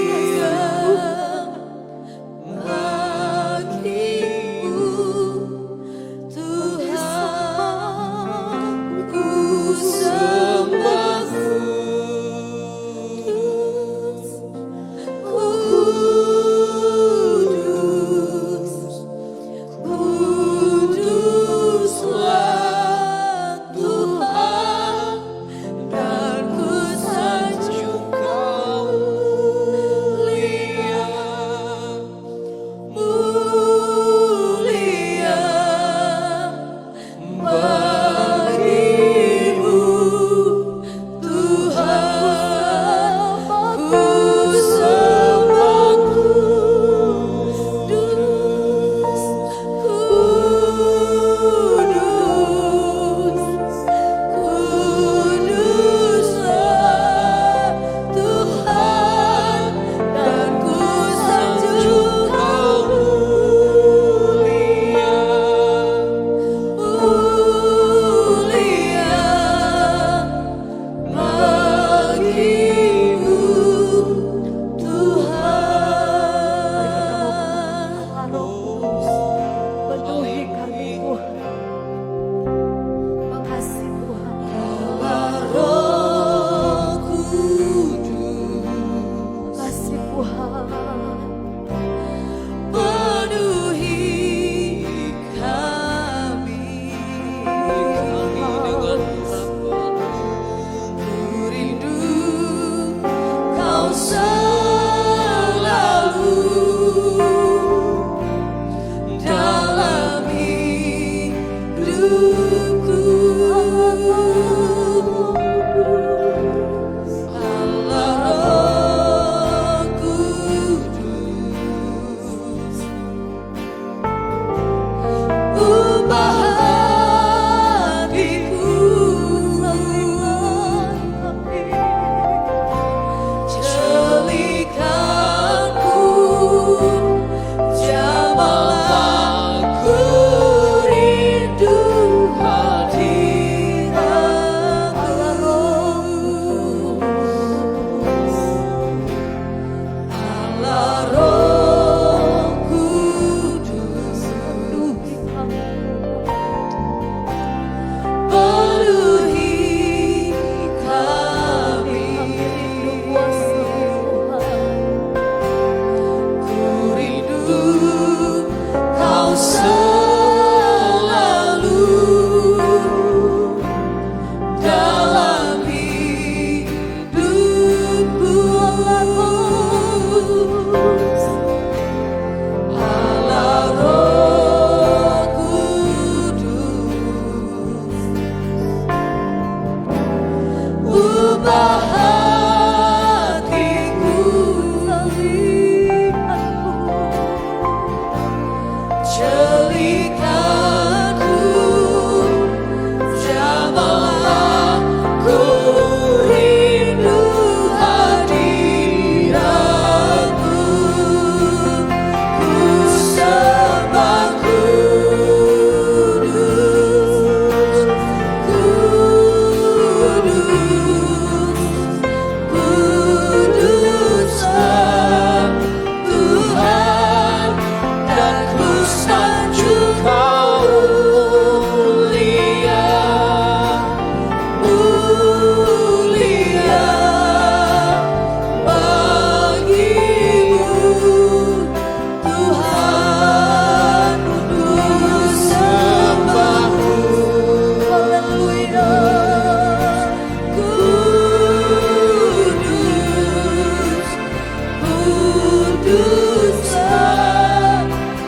kuduslah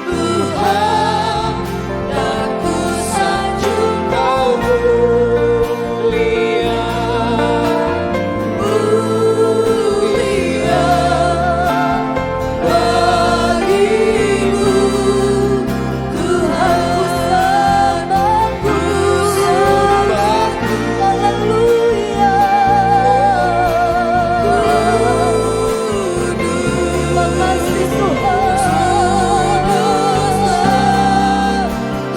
Tuhan, dan ku sanjung Kau mulia, mulia bagimu Tuhan. Ku sembahku, haleluya. Makasih Tuhan,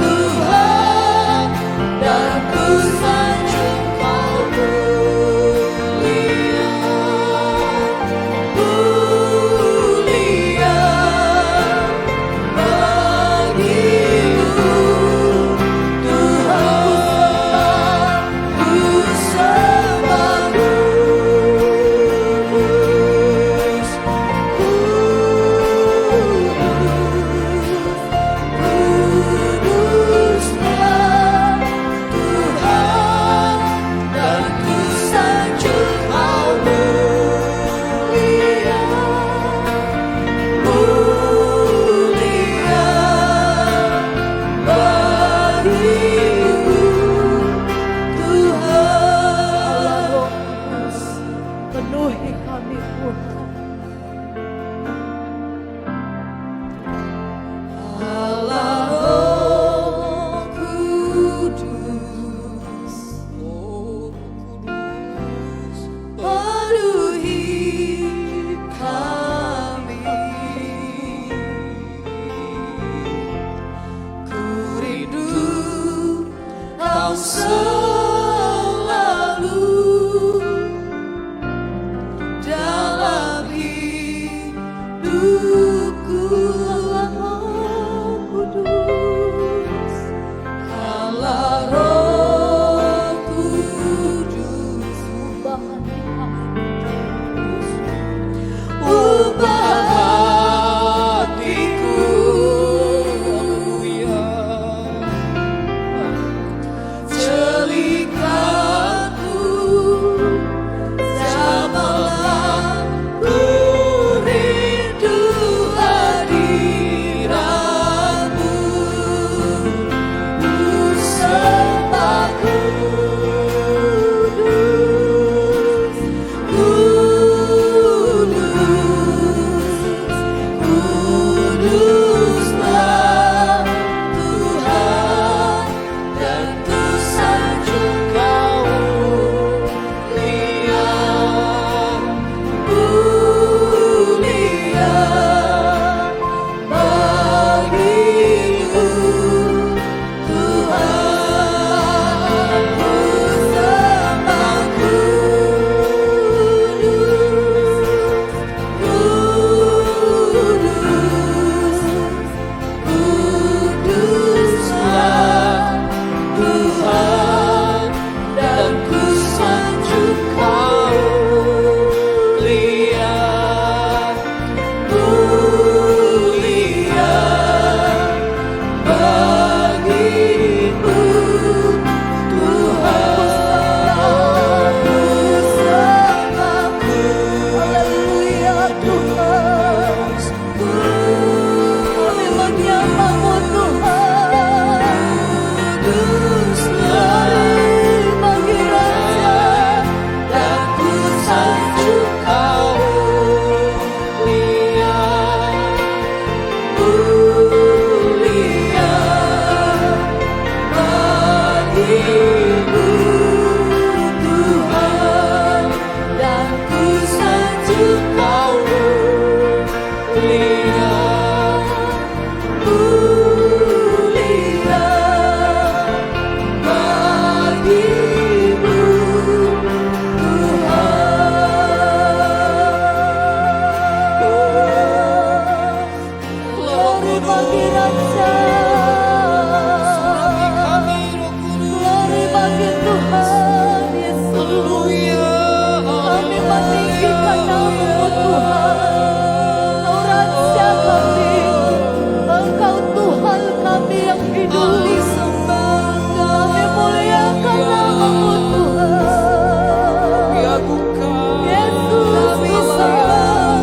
Tuhan, dan ku sanjung Kau mulia, mulia bagimu Tuhan. Ku sembah kudus, kuduslah Tuhan, dan ku sanjung Kau mulia, mulia bagimu Tuhan. Roh Kudus, penuhi kami Tuhan. Allah Roh Kudus, penuhi kami. Ku rindu Kau selalu dalam hidupku. Allah Roh Kudus, ubah hatiku, jadikanku samalah. Ku rindu hadirat-Mu, ku sembah kudus, kudus, kuduslah Tuhan, dan ku sanjung Kau mulia, mulia bagimu Tuhan. Ku sembah kudus, kuduslah Tuhan, dan ku sanjung Kau mulia, mulia bagimu Tuhan. Ku sembah haleluya Tuhan. Kami menyembah-Mu Tuhan. Kuduslah bagi Raja, dan ku sanjung Kau mulia, mulia bagimu Tuhan, dan ku sanjung Kau mulia, mulia bagimu Tuhan. Glory bagi Raja, glory bagi Tuhan Yesus. Kami meninggikan nama-Mu Tuhan. Engkau Raja kami, Engkau Tuhan kami yang hidup. Kami muliakan nama-Mu Tuhan. Yesus Tuhan,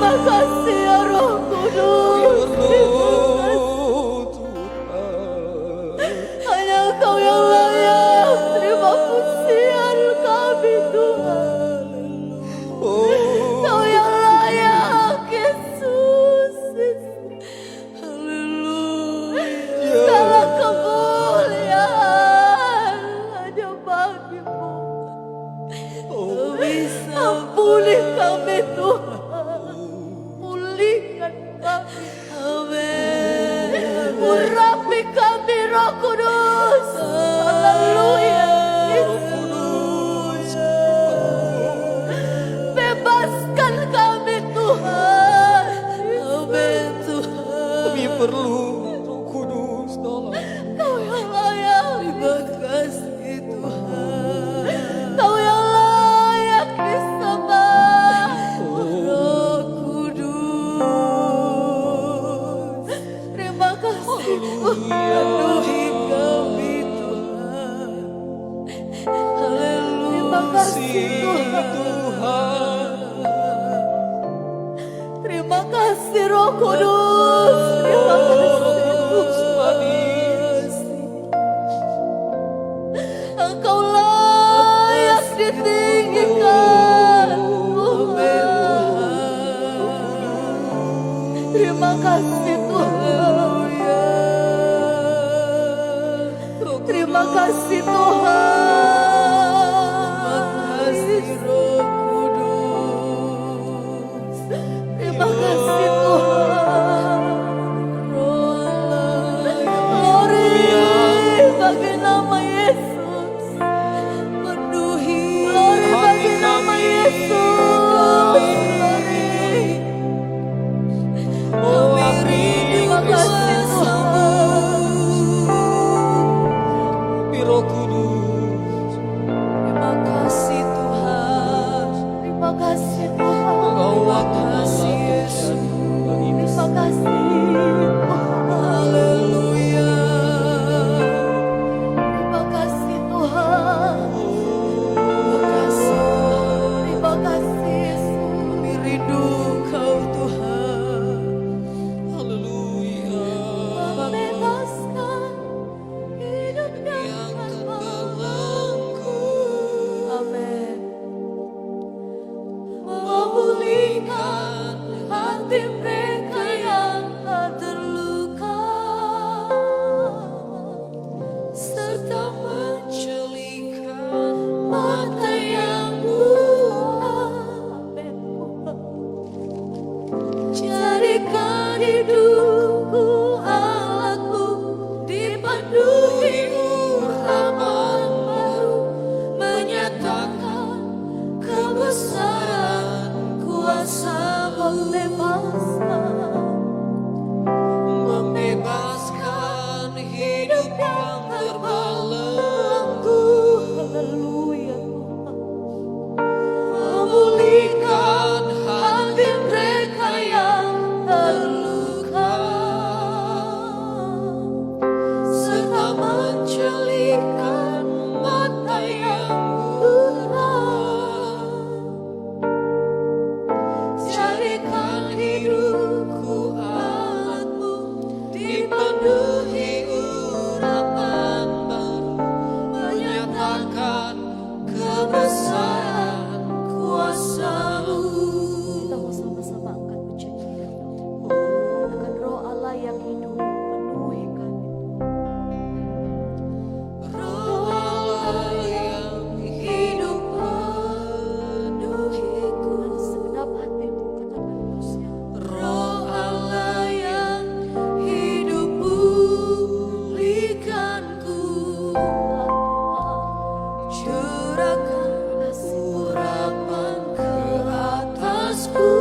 Terima kasih ya Roh Kudus. Hanya Engkau yang layak. Terima pujian kami Tuhan. Kau yang layak Yesus. Segala kemuliaan hanya bagi-Mu. Ampuni kami Tuhan. Pulihkan kami. Urapi kami Roh Kudus. Haleluya. Bebaskan kami Tuhan. Amin Tuhan. Kami perlu Roh Kudus, tolong. Kau yang layak. Terima kasih Tuhan. Kau yang layak disembah. Roh Kudus. Terima kasih Penuhi kami Tuhan. Terima kasih Tuhan. Terima kasih Roh Kudus. Terima kasih. Engkau layak ditinggikan. Terima kasih Tuhan. Terima kasih Tuhan. Terima kasih Tuhan. Glory bagi nama Yesus. Glory bagi nama Yesus. Glory. Terima kasih Tuhan. Roh Kudus. Terima kasih Tuhan. Terima kasih Tuhan. Terima kasih Yesus. Terima kasih Tuhan. Haleluya. Terima kasih Tuhan. Terima kasih. Terima kasih Yesus. Kami rindu Kau Tuhan. Haleluya. Membebaskan hidup yang Belenggu. Amin. Memulihkan hati mereka yang terluka, serta menjelikan mata yang buta. Amin. Jadikan hidupku alatmu, dipenuhi urapan baru, menyatakan kebesaran kuasa-Mu. Membebaskan hidup yang terbelenggu. Haleluya Tuhan. Memulihkan hati mereka yang terluka, serta menjelikan mata yang buta. Jadikan hidupku alatmu, dipenuhi urapan baru, menyatakan kebesaran kuasa-Mu. Kita mau sama-sama angkat pujian kita. Katakan Roh Allah yang hidup penuhi kami. Roh Allah yang hidup penuhiku. Dengan segenap hatimu katakan terusnya. Roh Allah yang hidup pulihkanku. Curahkan urapan ke atasku,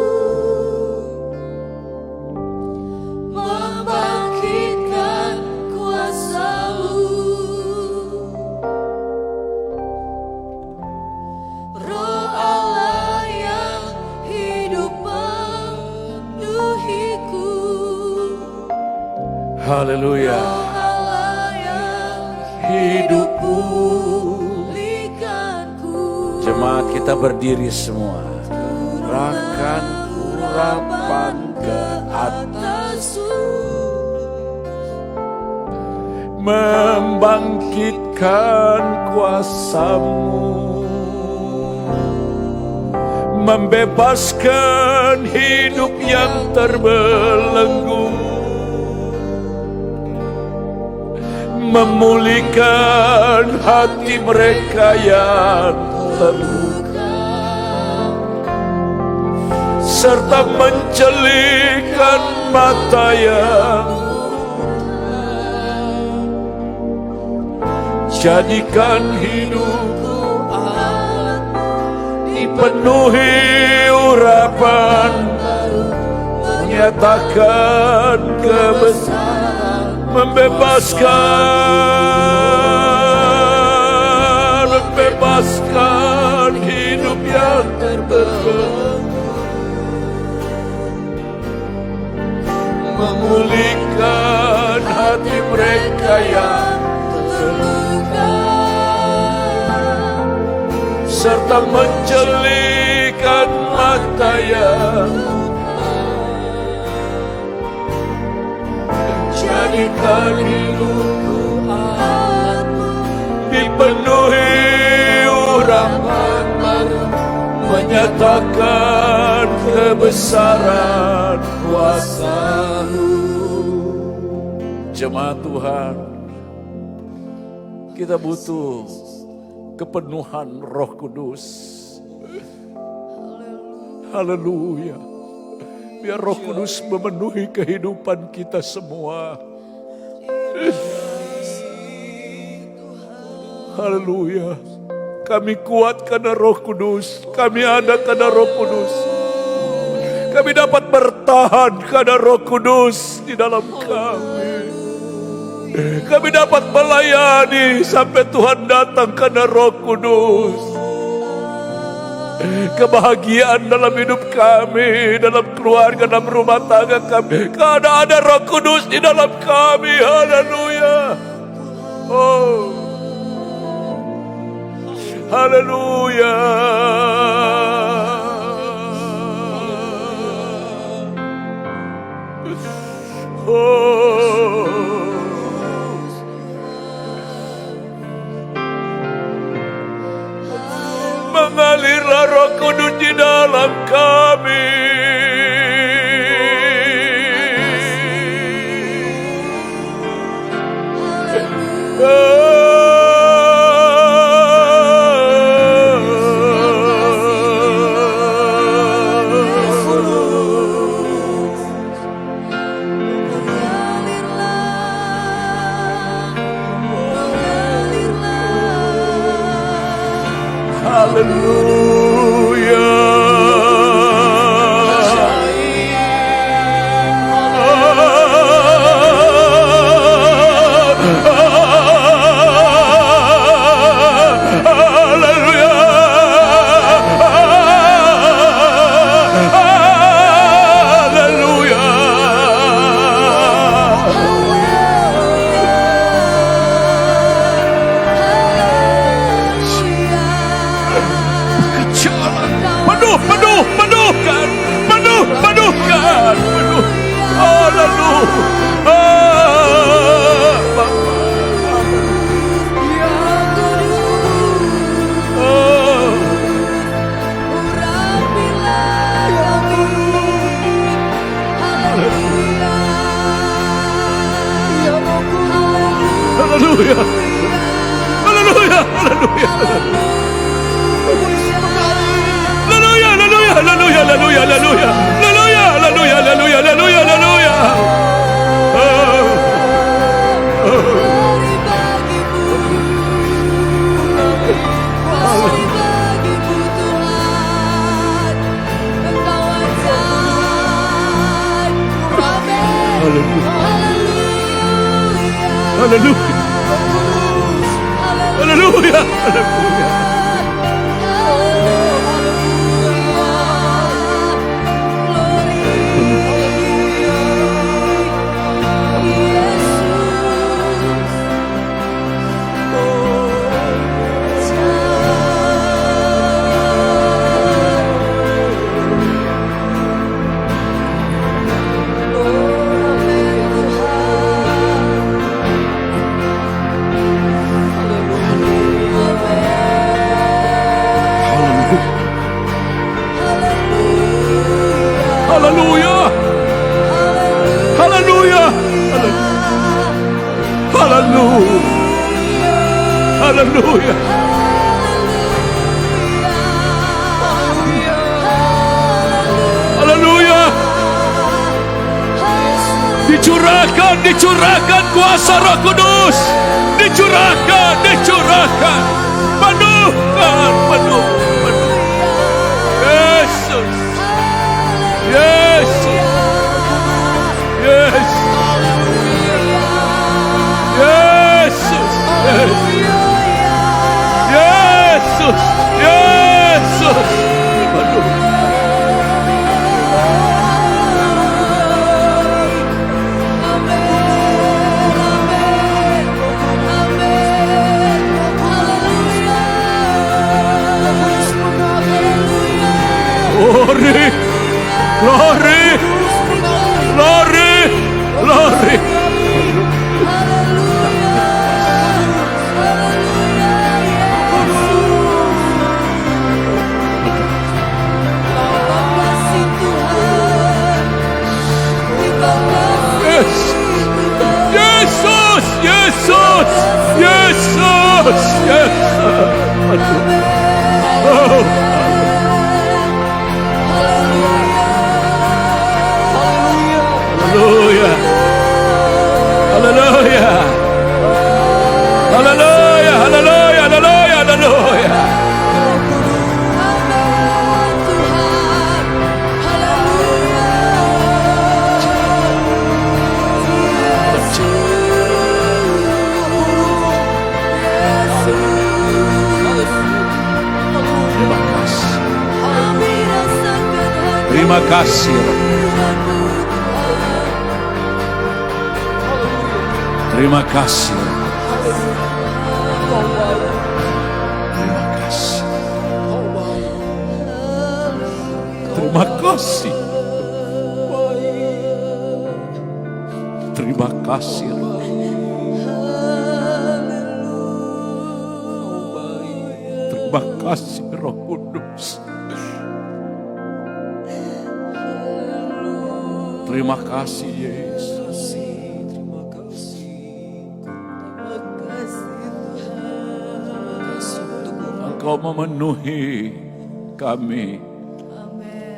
membangkitkan kuasa-Mu. Roh Allah yang hidup penuhiku. Haleluya. Roh Allah yang Hidup pulihkanku. Jemaat kita berdiri semua. Curahkan urapan ke atas, membangkitkan kuasa-Mu, membebaskan hidup yang terbelenggu, memulihkan hati mereka yang terluka, serta mencelihkan mata yang jadikan hidupku dipenuhi urapan baru, menyatakan kebesaran, membebaskan hidup yang terbelenggu, memulihkan hati mereka yang terluka, serta mencelihkan mata yang jadikan hidupku dipenuhi urapan baru, menyatakan kebesaran kuasa-Mu. Jemaat Tuhan, kita butuh kepenuhan Roh Kudus. Haleluya. Biar Roh Kudus memenuhi kehidupan kita semua. Haleluya. Kami kuat karena Roh Kudus. Kami ada karena Roh Kudus. Kami dapat bertahan karena Roh Kudus di dalam kami. Kami dapat melayani sampai Tuhan datang karena Roh Kudus. Kebahagiaan dalam hidup kami, dalam keluarga, dalam rumah tangga kami, karena ada Roh Kudus di dalam kami. Haleluya. Oh, haleluya. Oh, mengalirlah Roh Kudus di dalam kami. Haleluya. Haleluya. Haleluya. Haleluya. Haleluya. Haleluya. Haleluya. Haleluya. Haleluya. Haleluya. Haleluya. Haleluya. Haleluya. Haleluya. Haleluya. Haleluya. Haleluya. Haleluya. Haleluya. Haleluya. Haleluya. Dicurahkan kuasa Roh Kudus. Dicurahkan. Penuhkan. Yesus. Yesus. Yesus. Yesus. Yesus. Yesus. Penuh. Glory, glory, glory, glory. Yesus, Yesus, Yesus, Yesus. Oh. Hallelujah. Hallelujah. Hallelujah. Hallelujah. Hallelujah. Hallelujah. Terima kasih. Terima kasih. Terima kasih. Terima kasih. Terima kasih. Terima kasih Roh Kudus. Terima kasih Yesus. Engkau memenuhi kami.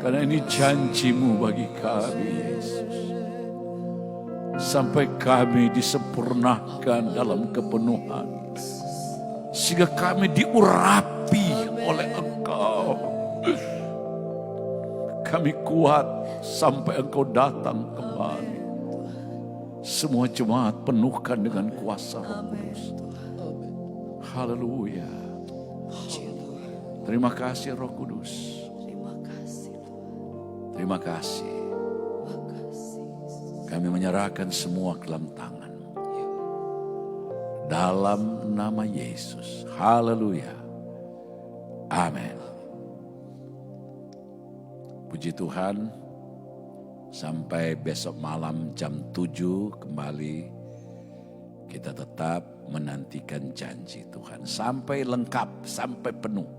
Karena ini janji-Mu bagi kami Yesus. Sampai kami disempurnakan dalam kepenuhan. Sehingga kami diurapi oleh Engkau. Kami kuat sampai Engkau datang kembali. Semua jemaat penuhkan dengan kuasa Roh Kudus. Haleluya. Terima kasih Roh Kudus. Terima kasih. Kami menyerahkan semua ke dalam tangan-Mu. Dalam nama Yesus. Haleluya. Amin. Puji Tuhan. Sampai besok malam jam 7 kembali. Kita tetap menantikan janji Tuhan. Sampai lengkap, sampai penuh.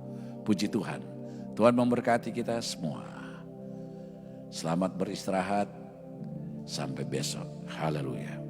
Puji Tuhan. Tuhan memberkati kita semua. Selamat beristirahat. Sampai besok. Haleluya.